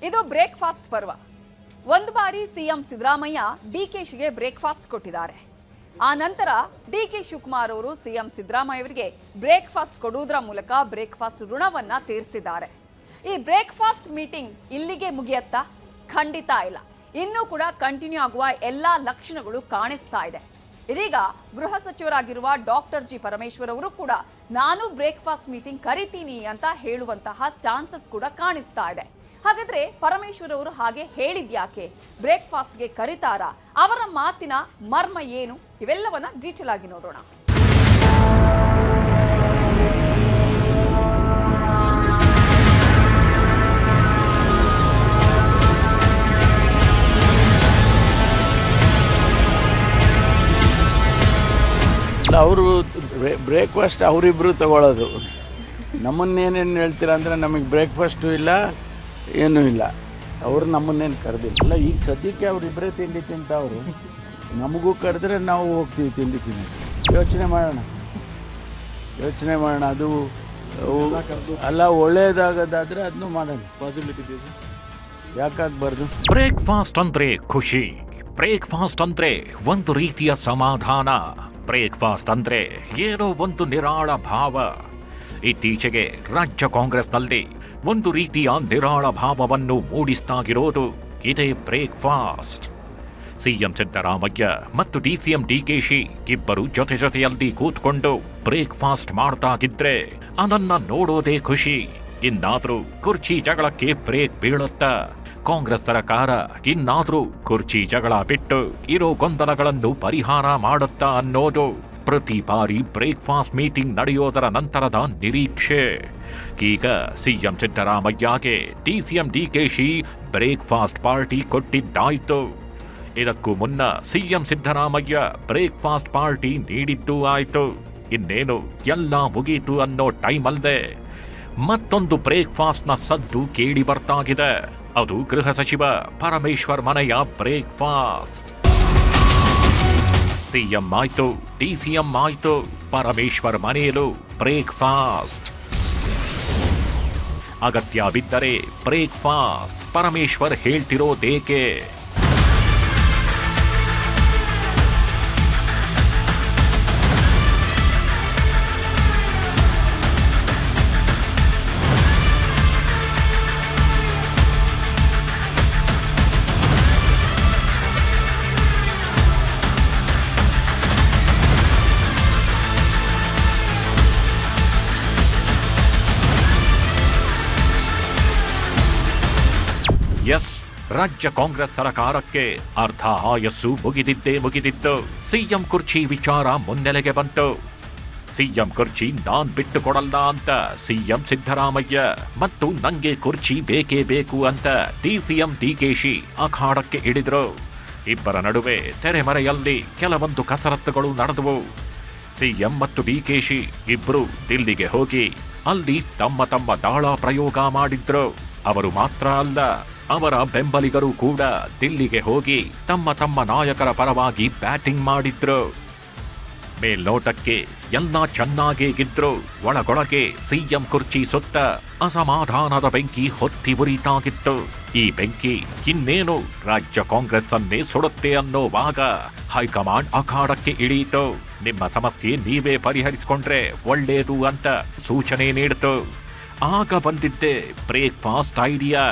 ಇದು ಬ್ರೇಕ್ಫಾಸ್ಟ್ ಪರ್ವ. ಒಂದು ಬಾರಿ ಸಿಎಂ ಸಿದ್ದರಾಮಯ್ಯ ಡಿಕೆಶಿಗೆ ಬ್ರೇಕ್ಫಾಸ್ಟ್ ಕೊಟ್ಟಿದ್ದಾರೆ. ಆ ನಂತರ ಡಿಕೆ ಶಿವಕುಮಾರ್ ಅವರು ಸಿಎಂ ಸಿದ್ದರಾಮಯ್ಯ ಅವರಿಗೆ ಬ್ರೇಕ್ಫಾಸ್ಟ್ ಕೊಡುವುದರ ಮೂಲಕ ಬ್ರೇಕ್ಫಾಸ್ಟ್ ಋಣವನ್ನ ತೀರಿಸಿದ್ದಾರೆ. ಈ ಬ್ರೇಕ್ಫಾಸ್ಟ್ ಮೀಟಿಂಗ್ ಇಲ್ಲಿಗೆ ಮುಗಿಯತ್ತಾ? ಖಂಡಿತ ಇಲ್ಲ. ಇನ್ನೂ ಕೂಡ ಕಂಟಿನ್ಯೂ ಆಗುವ ಎಲ್ಲಾ ಲಕ್ಷಣಗಳು ಕಾಣಿಸ್ತಾ ಇದೆ. ಇದೀಗ ಗೃಹ ಸಚಿವರಾಗಿರುವ ಡಾಕ್ಟರ್ ಜಿ ಪರಮೇಶ್ವರ್ ಅವರು ಕೂಡ ನಾನು ಬ್ರೇಕ್ಫಾಸ್ಟ್ ಮೀಟಿಂಗ್ ಕರಿತೀನಿ ಅಂತ ಹೇಳುವಂತಹ ಚಾನ್ಸಸ್ ಕೂಡ ಕಾಣಿಸ್ತಾ ಇದೆ. ಹಾಗಾದ್ರೆ ಪರಮೇಶ್ವರ್ ಅವರು ಹಾಗೆ ಹೇಳಿದ್ಯಾಕೆ? ಬ್ರೇಕ್ಫಾಸ್ಟ್ಗೆ ಕರೀತಾರಾ? ಅವರ ಮಾತಿನ ಮರ್ಮ ಏನು? ಇವೆಲ್ಲವನ್ನ ಡೀಟೇಲ್ ಆಗಿ ನೋಡೋಣ. ಅವರು ಬ್ರೇಕ್ಫಾಸ್ಟ್ ಅವರಿಬ್ಬರು ತಗೊಳ್ಳೋದು. ನಮ್ಮನ್ನೇನೇನು ಹೇಳ್ತೀರಾ ಅಂದರೆ ನಮಗೆ ಬ್ರೇಕ್ಫಾಸ್ಟು ಇಲ್ಲ, ಏನೂ ಇಲ್ಲ. ಅವರು ನಮ್ಮನ್ನೇನು ಕರೆದಿಲ್ಲ. ಈಗ ಸದ್ಯಕ್ಕೆ ಅವರಿಬ್ಬರೇ ತಿಂಡಿ ತಿಂತವ್ರು. ನಮಗೂ ಕರೆದ್ರೆ ನಾವು ಹೋಗ್ತೀವಿ ತಿಂಡಿ ತಿಂಡಿ. ಯೋಚನೆ ಮಾಡೋಣ. ಅದು ಅಲ್ಲ, ಒಳ್ಳೇದಾಗೋದಾದರೆ ಅದನ್ನು ಮಾಡೋಣ. ಪಾಸಿಬಿಲಿಟಿ ಯಾಕಾಗಬಾರ್ದು? ಬ್ರೇಕ್ಫಾಸ್ಟ್ ಅಂದರೆ ಖುಷಿ, ಬ್ರೇಕ್ಫಾಸ್ಟ್ ಅಂದರೆ ಒಂದು ರೀತಿಯ ಸಮಾಧಾನ, ಬ್ರೇಕ್ಫಾಸ್ಟ್ ಅಂದ್ರೆ ಏನೋ ಒಂದು ನಿರಾಳ ಭಾವ. ಇತ್ತೀಚೆಗೆ ರಾಜ್ಯ ಕಾಂಗ್ರೆಸ್ನಲ್ಲಿ ಒಂದು ರೀತಿಯ ನಿರಾಳ ಭಾವವನ್ನು ಮೂಡಿಸ್ತಾಗಿರೋದು ಇದೇ ಬ್ರೇಕ್ಫಾಸ್ಟ್. ಸಿಎಂ ಸಿದ್ದರಾಮಯ್ಯ ಮತ್ತು ಡಿಸಿಎಂ ಡಿಕೆಶಿ ಇಬ್ಬರು ಜೊತೆಯಲ್ಲಿ ಕೂತ್ಕೊಂಡು ಬ್ರೇಕ್ಫಾಸ್ಟ್ ಮಾಡ್ತಾಗಿದ್ರೆ ಅದನ್ನ ನೋಡೋದೇ ಖುಷಿ. ಇನ್ನಾದ್ರೂ ಕುರ್ಚಿ ಜಗಳಕ್ಕೆ ಬ್ರೇಕ್ ಬೀಳುತ್ತಾ ಕಾಂಗ್ರೆಸ್ ಸರ್ಕಾರ ಇನ್ನಾದ್ರೂ ಕುರ್ಚಿ ಜಗಳ ಬಿಟ್ಟು ಇರೋ ಗೊಂದಲಗಳನ್ನು ಪರಿಹಾರ ಮಾಡುತ್ತಾ ಅನ್ನೋದು ಪ್ರತಿ ಬಾರಿ ಬ್ರೇಕ್ಫಾಸ್ಟ್ ಮೀಟಿಂಗ್ ನಡೆಯೋದರ ನಂತರದ ನಿರೀಕ್ಷೆ. ಈಗ ಸಿಎಂ ಸಿದ್ದರಾಮಯ್ಯಗೆ ಡಿಸಿಎಂ ಡಿಕೆಶಿ ಬ್ರೇಕ್ಫಾಸ್ಟ್ ಪಾರ್ಟಿ ಕೊಟ್ಟಿದ್ದಾಯ್ತು. ಇದಕ್ಕೂ ಮುನ್ನ ಸಿಎಂ ಸಿದ್ದರಾಮಯ್ಯ ಬ್ರೇಕ್ಫಾಸ್ಟ್ ಪಾರ್ಟಿ ನೀಡಿದ್ದೂ ಆಯ್ತು. ಇನ್ನೇನು ಎಲ್ಲ ಮುಗೀತು ಅನ್ನೋ ಟೈಮಲ್ಲದೆ ಮತ್ತೊಂದು ಬ್ರೇಕ್ಫಾಸ್ಟ್ನ ಸದ್ದು ಕೇಳಿ ಬರ್ತಾಗಿದೆ. ಅದು ಗೃಹ ಸಚಿವ ಪರಮೇಶ್ವರ್ ಮನೆಯ ಬ್ರೇಕ್ಫಾಸ್ಟ್. ಸಿಎಂ ಆಯ್ತು, ಡಿಸಿಎಂ ಆಯ್ತು, ಪರಮೇಶ್ವರ್ ಮನೆಯಲ್ಲೂ ಬ್ರೇಕ್ಫಾಸ್ಟ್. ಅಗತ್ಯ ಬಿದ್ದರೆ ಬ್ರೇಕ್ಫಾಸ್ಟ್. ಪರಮೇಶ್ವರ್ ಹೇಳ್ತಿರೋದೇಕೆ? ಎಸ್, ರಾಜ್ಯ ಕಾಂಗ್ರೆಸ್ ಸರ್ಕಾರಕ್ಕೆ ಅರ್ಧ ಆಯಸ್ಸು ಮುಗಿದಿತ್ತು. ಸಿಎಂ ಕುರ್ಚಿ ವಿಚಾರ ಮುನ್ನೆಲೆಗೆ ಬಂತು. ಸಿಎಂ ಕುರ್ಚಿ ನಾನ್ ಬಿಟ್ಟು ಕೊಡಲ್ಲ ಅಂತ ಸಿಎಂ ಸಿದ್ದರಾಮಯ್ಯ ಮತ್ತು ನಂಗೆ ಕುರ್ಚಿ ಬೇಕೇ ಬೇಕು ಅಂತ ಡಿಸಿಎಂ ಡಿಕೆಶಿ ಅಖಾಡಕ್ಕೆ ಇಳಿದ್ರು. ಇಬ್ಬರ ನಡುವೆ ತೆರೆಮರೆಯಲ್ಲಿ ಕೆಲವೊಂದು ಕಸರತ್ತುಗಳು ನಡೆದವು. ಸಿಎಂ ಮತ್ತು ಡಿಕೆಶಿ ಇಬ್ರು ದಿಲ್ಲಿಗೆ ಹೋಗಿ ಅಲ್ಲಿ ತಮ್ಮ ದಾಳ ಪ್ರಯೋಗ ಮಾಡಿದ್ರು. ಅವರು ಮಾತ್ರ ಅಲ್ಲ, ಅವರ ಬೆಂಬಲಿಗರು ಕೂಡ ದಿಲ್ಲಿಗೆ ಹೋಗಿ ತಮ್ಮ ನಾಯಕರ ಪರವಾಗಿ ಬ್ಯಾಟಿಂಗ್ ಮಾಡಿದ್ರು. ಮೇಲ್ನೋಟಕ್ಕೆ ಎಲ್ಲ ಚೆನ್ನಾಗೇ ಗಿದ್ರು. ಒಳಗೊಳಗೆ ಸಿಎಂ ಕುರ್ಚಿ ಸುತ್ತ ಅಸಮಾಧಾನದ ಬೆಂಕಿ ಹೊತ್ತಿ ಉರಿತಾಗಿತ್ತು. ಈ ಬೆಂಕಿ ಇನ್ನೇನು ರಾಜ್ಯ ಕಾಂಗ್ರೆಸ್ ಅನ್ನೇ ಸುಡುತ್ತೆ ಅನ್ನೋವಾಗ ಹೈಕಮಾಂಡ್ ಅಖಾಡಕ್ಕೆ ಇಳಿಯಿತು. ನಿಮ್ಮ ಸಮಸ್ಯೆ ನೀವೇ ಪರಿಹರಿಸಿಕೊಂಡ್ರೆ ಒಳ್ಳೇದು ಅಂತ ಸೂಚನೆ ನೀಡಿತು. ಆಗ ಬಂದಿದ್ದೆ ಬ್ರೇಕ್ಫಾಸ್ಟ್ ಐಡಿಯಾ.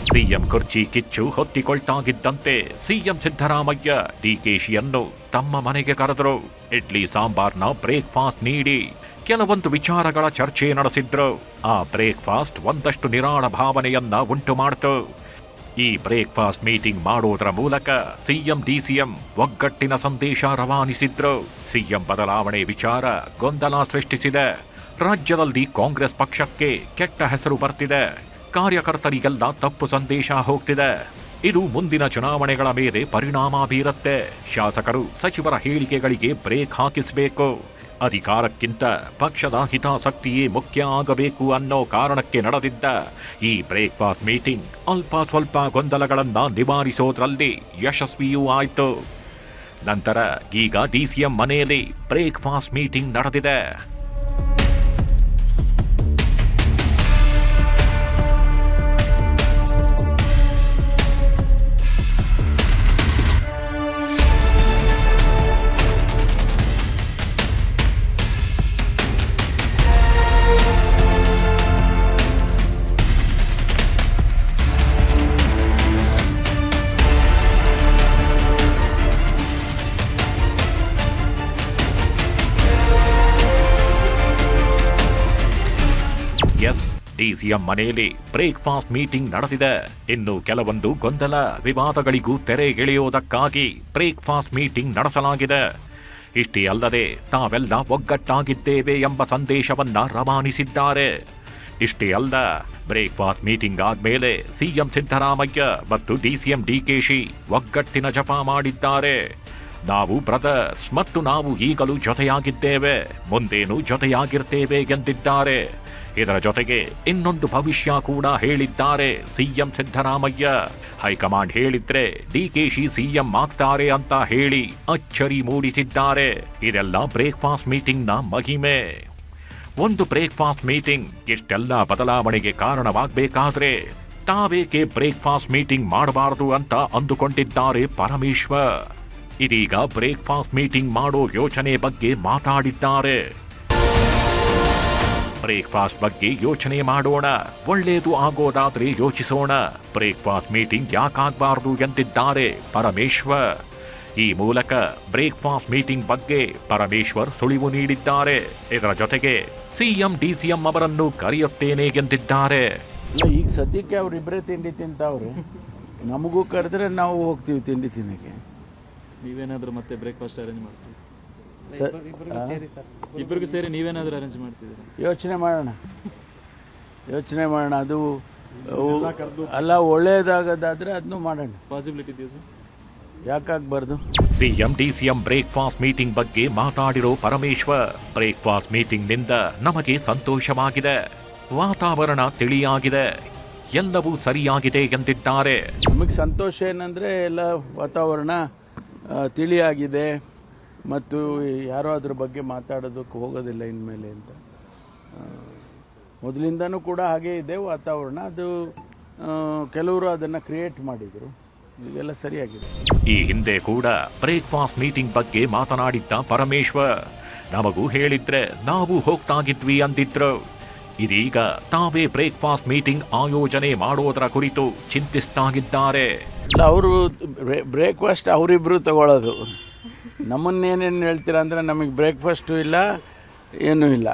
ಸಿಎಂ ಕುರ್ಚಿ ಕಿಚ್ಚು ಹೊತ್ತಿಕೊಳ್ತಾಗಿದ್ದಂತೆ ಸಿಎಂ ಸಿದ್ದರಾಮಯ್ಯ ಡಿಕೆಶಿಯನ್ನು ತಮ್ಮ ಮನೆಗೆ ಕರೆದರು. ಇಡ್ಲಿ ಸಾಂಬಾರ್ನ ಬ್ರೇಕ್ಫಾಸ್ಟ್ ನೀಡಿ ಕೆಲವೊಂದು ವಿಚಾರಗಳ ಚರ್ಚೆ ನಡೆಸಿದ್ರು. ಆ ಬ್ರೇಕ್ಫಾಸ್ಟ್ ಒಂದಷ್ಟು ನಿರಾಳ ಭಾವನೆಯನ್ನ ಉಂಟು ಮಾಡಿತು. ಈ ಬ್ರೇಕ್ಫಾಸ್ಟ್ ಮೀಟಿಂಗ್ ಮಾಡೋದರ ಮೂಲಕ ಸಿಎಂ ಡಿಸಿಎಂ ಒಗ್ಗಟ್ಟಿನ ಸಂದೇಶ ರವಾನಿಸಿದ್ರು. ಸಿಎಂ ಬದಲಾವಣೆ ವಿಚಾರ ಗೊಂದಲ ಸೃಷ್ಟಿಸಿದೆ. ರಾಜ್ಯದಲ್ಲಿ ಕಾಂಗ್ರೆಸ್ ಪಕ್ಷಕ್ಕೆ ಕೆಟ್ಟ ಹೆಸರು ಬರ್ತಿದೆ. ಕಾರ್ಯಕರ್ತರಿಗೆಲ್ಲ ತಪ್ಪು ಸಂದೇಶ ಹೋಗ್ತಿದೆ. ಇದು ಮುಂದಿನ ಚುನಾವಣೆಗಳ ಮೇಲೆ ಪರಿಣಾಮ ಬೀರುತ್ತೆ. ಶಾಸಕರು ಸಚಿವರ ಹೇಳಿಕೆಗಳಿಗೆ ಬ್ರೇಕ್ ಹಾಕಿಸಬೇಕು. ಅಧಿಕಾರಕ್ಕಿಂತ ಪಕ್ಷದ ಹಿತಾಸಕ್ತಿಯೇ ಮುಖ್ಯ ಆಗಬೇಕು ಅನ್ನೋ ಕಾರಣಕ್ಕೆ ನಡೆದಿದ್ದ ಈ ಬ್ರೇಕ್ಫಾಸ್ಟ್ ಮೀಟಿಂಗ್ ಅಲ್ಪ ಸ್ವಲ್ಪ ಗೊಂದಲಗಳನ್ನ ನಿವಾರಿಸೋದ್ರಲ್ಲಿ ಯಶಸ್ವಿಯೂ ಆಯಿತು. ನಂತರ ಈಗ ಡಿಸಿಎಂ ಮನೆಯಲ್ಲಿ ಬ್ರೇಕ್ಫಾಸ್ಟ್ ಮೀಟಿಂಗ್ ನಡೆದಿದೆ. ಡಿಸಿಎಂ ಮನೆಯಲ್ಲಿ ಬ್ರೇಕ್ಫಾಸ್ಟ್ ಮೀಟಿಂಗ್ ನಡೆದಿದೆ. ಇನ್ನು ಕೆಲವೊಂದು ಗೊಂದಲ ವಿವಾದಗಳಿಗೂ ತೆರೆ ಎಳೆಯೋದಕ್ಕಾಗಿ ಬ್ರೇಕ್ಫಾಸ್ಟ್ ಮೀಟಿಂಗ್ ನಡೆಸಲಾಗಿದೆ. ಇಷ್ಟೇ ಅಲ್ಲದೆ ತಾವೆಲ್ಲ ಒಗ್ಗಟ್ಟಾಗಿದ್ದೇವೆ ಎಂಬ ಸಂದೇಶವನ್ನ ರವಾನಿಸಿದ್ದಾರೆ. ಇಷ್ಟೇ ಅಲ್ಲ, ಬ್ರೇಕ್ಫಾಸ್ಟ್ ಮೀಟಿಂಗ್ ಆದ್ಮೇಲೆ ಸಿಎಂ ಸಿದ್ದರಾಮಯ್ಯ ಮತ್ತು ಡಿಸಿಎಂ ಡಿಕೆಶಿ ಒಗ್ಗಟ್ಟಿನ ಜಪ ಮಾಡಿದ್ದಾರೆ. ನಾವು ಬ್ರದರ್ಸ್ ಮತ್ತು ನಾವು ಈಗಲೂ ಜೊತೆಯಾಗಿದ್ದೇವೆ, ಮುಂದೇನು ಜೊತೆಯಾಗಿರ್ತೇವೆ ಎಂದಿದ್ದಾರೆ. ಇದರ ಜೊತೆಗೆ ಇನ್ನೊಂದು ಭವಿಷ್ಯ ಕೂಡ ಹೇಳಿದ್ದಾರೆ ಸಿಎಂ ಸಿದ್ದರಾಮಯ್ಯ. ಹೈಕಮಾಂಡ್ ಹೇಳಿದ್ರೆ ಡಿಕೆಶಿ ಸಿಎಂ ಆಗ್ತಾರೆ ಅಂತ ಹೇಳಿ ಅಚ್ಚರಿ ಮೂಡಿಸಿದ್ದಾರೆ. ಇದೆಲ್ಲ ಬ್ರೇಕ್ಫಾಸ್ಟ್ ಮೀಟಿಂಗ್ನ ಮಹಿಮೆ. ಒಂದು ಬ್ರೇಕ್ಫಾಸ್ಟ್ ಮೀಟಿಂಗ್ ಇಷ್ಟೆಲ್ಲ ಬದಲಾವಣೆಗೆ ಕಾರಣವಾಗಬೇಕಾದ್ರೆ ತಾವೇಕೆ ಬ್ರೇಕ್ಫಾಸ್ಟ್ ಮೀಟಿಂಗ್ ಮಾಡಬಾರದು ಅಂತ ಅಂದುಕೊಂಡಿದ್ದಾರೆ ಪರಮೇಶ್ವರ್. ಇದೀಗ ಬ್ರೇಕ್ಫಾಸ್ಟ್ ಮೀಟಿಂಗ್ ಮಾಡೋ ಯೋಚನೆ ಬಗ್ಗೆ ಮಾತಾಡಿದ್ದಾರೆ. ಬ್ರೇಕ್ಫಾಸ್ಟ್ ಬಗ್ಗೆ ಯೋಚನೆ ಮಾಡೋಣ, ಒಳ್ಳೆಯದು ಆಗೋದಾದ್ರೆ ಯೋಚಿಸೋಣ. ಬ್ರೇಕ್ಫಾಸ್ಟ್ ಮೀಟಿಂಗ್ ಯಾಕಾಗಬಾರದು ಎಂದಿದ್ದಾರೆ ಪರಮೇಶ್ವರ್. ಈ ಮೂಲಕ ಬ್ರೇಕ್ಫಾಸ್ಟ್ ಮೀಟಿಂಗ್ ಬಗ್ಗೆ ಪರಮೇಶ್ವರ್ ಸುಳಿವು ನೀಡಿದ್ದಾರೆ. ಇದರ ಜೊತೆಗೆ ಸಿಎಂ ಡಿಸಿಎಂ ಅವರನ್ನು ಕರೆಯುತ್ತೇನೆ ಎಂದಿದ್ದಾರೆ. ಈಗ ಸದ್ಯಕ್ಕೆ ಅವರಿಬ್ಬರೇ ತಿಂಡಿ ತಿಂತಾವ್ರೆ, ನಮಗೂ ಕರೆದ್ರೆ ನಾವು ಹೋಗ್ತೀವಿ ತಿಂಡಿ ತಿನ್ನಕ್ಕೆ. ನೀವೇನಾದ್ರೂ ಮತ್ತೆ ಬ್ರೇಕ್ಫಾಸ್ಟ್ ಅರೇಂಜ್ ಮಾಡ್ತೀವಿ? ಇಬ್ಬರಿಗೂ ಸೇರಿ ನೀವೇನಾದ್ರೂ ಅರೇಂಜ್ ಮಾಡ್ತಿದ್ದೀರಾ? ಯೋಚನೆ ಮಾಡೋಣ. ಅದು ಅಲ್ಲ, ಒಳ್ಳೇದಾಗದಾದ್ರೆ ಅದನ್ನು ಮಾಡೋಣ. ಪಾಸಿಬಿಲಿಟಿ ಇದೆಯಾ ಸರ್? ಯಾಕಾಗಬಾರ್ದು? ಸಿಎಂ ಡಿಸಿಎಂ ಬ್ರೇಕ್ಫಾಸ್ಟ್ ಮೀಟಿಂಗ್ ಬಗ್ಗೆ ಮಾತಾಡಿರೋ ಪರಮೇಶ್ವರ್, ಬ್ರೇಕ್ಫಾಸ್ಟ್ ಮೀಟಿಂಗ್ ನಿಂದ ನಮಗೆ ಸಂತೋಷವಾಗಿದೆ, ವಾತಾವರಣ ತಿಳಿಯಾಗಿದೆ, ಎಲ್ಲವೂ ಸರಿಯಾಗಿದೆ ಎಂದಿದ್ದಾರೆ. ನಮಗೆ ಸಂತೋಷ ಏನಂದ್ರೆ ಎಲ್ಲ ವಾತಾವರಣ ತಿಳಿಯಾಗಿದೆ ಮತ್ತು ಯಾರೋ ಅದ್ರ ಬಗ್ಗೆ ಮಾತಾಡೋದಕ್ಕೆ ಹೋಗೋದಿಲ್ಲ ಇನ್ಮೇಲೆ ಅಂತ. ಮೊದಲಿಂದನೂ ಕೂಡ ಹಾಗೇ ಇದೆ ವಾತಾವರಣ. ಅದು ಕೆಲವರು ಅದನ್ನು ಕ್ರಿಯೇಟ್ ಮಾಡಿದರು, ಇದೆಲ್ಲ ಸರಿಯಾಗಿದೆ. ಈ ಹಿಂದೆ ಕೂಡ ಬ್ರೇಕ್ಫಾಸ್ಟ್ ಮೀಟಿಂಗ್ ಬಗ್ಗೆ ಮಾತನಾಡಿದ್ದ ಪರಮೇಶ್ವರ್, ನಮಗೂ ಹೇಳಿದ್ರೆ ನಾವು ಹೋಗ್ತಾಗಿದ್ವಿ ಅಂದಿದ್ರು. ಇದೀಗ ತಾವೇ ಬ್ರೇಕ್ಫಾಸ್ಟ್ ಮೀಟಿಂಗ್ ಆಯೋಜನೆ ಮಾಡೋದರ ಕುರಿತು ಚಿಂತಿಸ್ತಾಗಿದ್ದಾರೆ. ಅವರು ಬ್ರೇಕ್ಫಾಸ್ಟ್ ಅವರಿಬ್ರು ತಗೊಳ್ಳೋದು, ನಮ್ಮನ್ನೇನೇನು ಹೇಳ್ತೀರಾ ಅಂದರೆ ನಮಗೆ ಬ್ರೇಕ್ಫಾಸ್ಟು ಇಲ್ಲ, ಏನೂ ಇಲ್ಲ.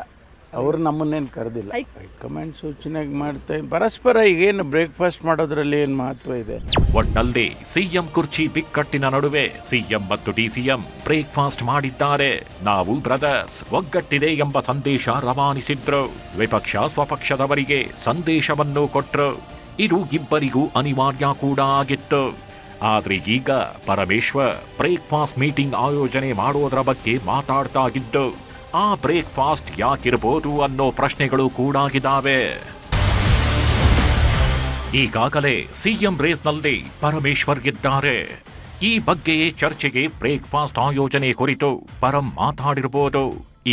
ಅವರು ನಮ್ಮನ್ನೇನು ಕರೆದಿಲ್ಲ. ಹೈಕಮಾಂಡ್ ಸೂಚನೆಗೆ ಮಾಡ್ತಾ ಪರಸ್ಪರ ಈಗೇನು ಬ್ರೇಕ್ಫಾಸ್ಟ್ ಮಾಡೋದ್ರಲ್ಲಿ ಏನು ಮಹತ್ವ ಇದೆ? ಒಟ್ನಲ್ಲಿ ಸಿಎಂ ಕುರ್ಚಿ ಬಿಕ್ಕಟ್ಟಿನ ನಡುವೆ ಸಿಎಂ ಮತ್ತು ಡಿಸಿಎಂ ಬ್ರೇಕ್ಫಾಸ್ಟ್ ಮಾಡಿದ್ದಾರೆ. ನಾವು ಬ್ರದರ್ಸ್, ಒಗ್ಗಟ್ಟಿದೆ ಎಂಬ ಸಂದೇಶ ರವಾನಿಸಿದ್ರು. ವಿಪಕ್ಷ ಸ್ವಪಕ್ಷದವರಿಗೆ ಸಂದೇಶವನ್ನು ಕೊಟ್ರು. ಇದು ಇಬ್ಬರಿಗೂ ಅನಿವಾರ್ಯ ಕೂಡ ಆಗಿತ್ತು. ಆದ್ರೆ ಈಗ ಪರಮೇಶ್ವರ್ ಬ್ರೇಕ್ಫಾಸ್ಟ್ ಮೀಟಿಂಗ್ ಆಯೋಜನೆ ಮಾಡೋದರ ಬಗ್ಗೆ ಮಾತಾಡ್ತಾ ಇದ್ದು, ಆ ಬ್ರೇಕ್ಫಾಸ್ಟ್ ಯಾಕಿರಬಹುದು ಅನ್ನೋ ಪ್ರಶ್ನೆಗಳು ಕೂಡ ಆಗಿದ್ದಾವೆ. ಈಗಾಗಲೇ ಸಿಎಂ ರೇಸ್ನಲ್ಲಿ ಪರಮೇಶ್ವರ್ ಇದ್ದಾರೆ. ಈ ಬಗ್ಗೆಯೇ ಚರ್ಚೆಗೆ ಬ್ರೇಕ್ಫಾಸ್ಟ್ ಆಯೋಜನೆ ಕುರಿತು ಪರಂ ಮಾತಾಡಿರಬಹುದು.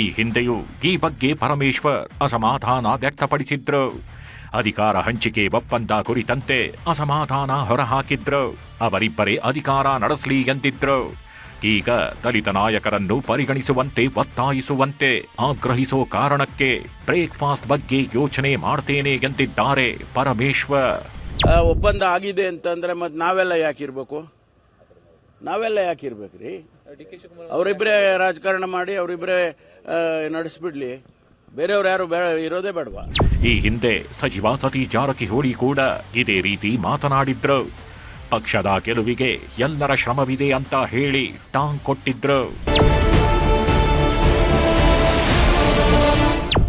ಈ ಹಿಂದೆಯೂ ಈ ಬಗ್ಗೆ ಪರಮೇಶ್ವರ್ ಅಸಮಾಧಾನ ವ್ಯಕ್ತಪಡಿಸಿದ್ರು. ಅಧಿಕಾರ ಹಂಚಿಕೆ ಒಪ್ಪಂದ ಕುರಿತಂತೆ ಅಸಮಾಧಾನ ಹೊರಹಾಕಿದ್ರು. ಅವರಿಬ್ಬರೇ ಅಧಿಕಾರ ನಡೆಸಲಿ ಎಂದಿದ್ರು. ಈಗ ದಲಿತ ನಾಯಕರನ್ನು ಪರಿಗಣಿಸುವಂತೆ ಒತ್ತಾಯಿಸುವಂತೆ ಆಗ್ರಹಿಸೋ ಕಾರಣಕ್ಕೆ ಬ್ರೇಕ್ಫಾಸ್ಟ್ ಬಗ್ಗೆ ಯೋಚನೆ ಮಾಡ್ತೇನೆ ಎಂದಿದ್ದಾರೆ ಪರಮೇಶ್ವರ್. ಒಪ್ಪಂದ ಆಗಿದೆ ಅಂತಂದ್ರೆ ಮತ್ತೆ ನಾವೆಲ್ಲ ಯಾಕಿರ್ಬೇಕ್ರಿ? ಅವರಿಬ್ಬರೇ ರಾಜಕಾರಣ ಮಾಡಿ ಅವರಿಬ್ಬರೇ ನಡೆಸ್ಬಿಡ್ಲಿ, ಬೇರೆಯವ್ರು ಯಾರು ಇರೋದೇ ಬೇಡವಾ? ಈ ಹಿಂದೆ ಸಚಿವ ಸತೀಶ್ ಜಾರಕಿಹೊಳಿ ಕೂಡ ಇದೇ ರೀತಿ ಮಾತನಾಡಿದ್ರು. ಪಕ್ಷದ ಗೆಲುವಿಗೆ ಎಲ್ಲರ ಶ್ರಮವಿದೆ ಅಂತ ಹೇಳಿ ಟಾಂಗ್ ಕೊಟ್ಟಿದ್ರು.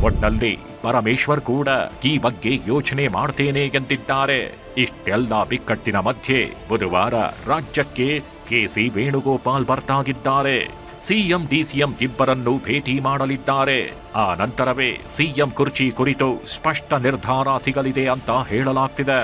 ಒಟ್ನಲ್ಲಿ ಪರಮೇಶ್ವರ್ ಕೂಡ ಈ ಬಗ್ಗೆ ಯೋಚನೆ ಮಾಡ್ತೇನೆ ಎಂದಿದ್ದಾರೆ. ಇಷ್ಟೆಲ್ಲ ಬಿಕ್ಕಟ್ಟಿನ ಮಧ್ಯೆ ಬುಧವಾರ ರಾಜ್ಯಕ್ಕೆ ಕೆಸಿ ವೇಣುಗೋಪಾಲ್ ಬರ್ತಾಗಿದ್ದಾರೆ. ಸಿಎಂ ಡಿಸಿಎಂ ಇಬ್ಬರನ್ನೂ ಭೇಟಿ ಮಾಡಲಿದ್ದಾರೆ. ಆ ನಂತರವೇ ಸಿಎಂ ಕುರ್ಚಿ ಕುರಿತು ಸ್ಪಷ್ಟ ನಿರ್ಧಾರ ಸಿಗಲಿದೆ ಅಂತ ಹೇಳಲಾಗ್ತಿದೆ.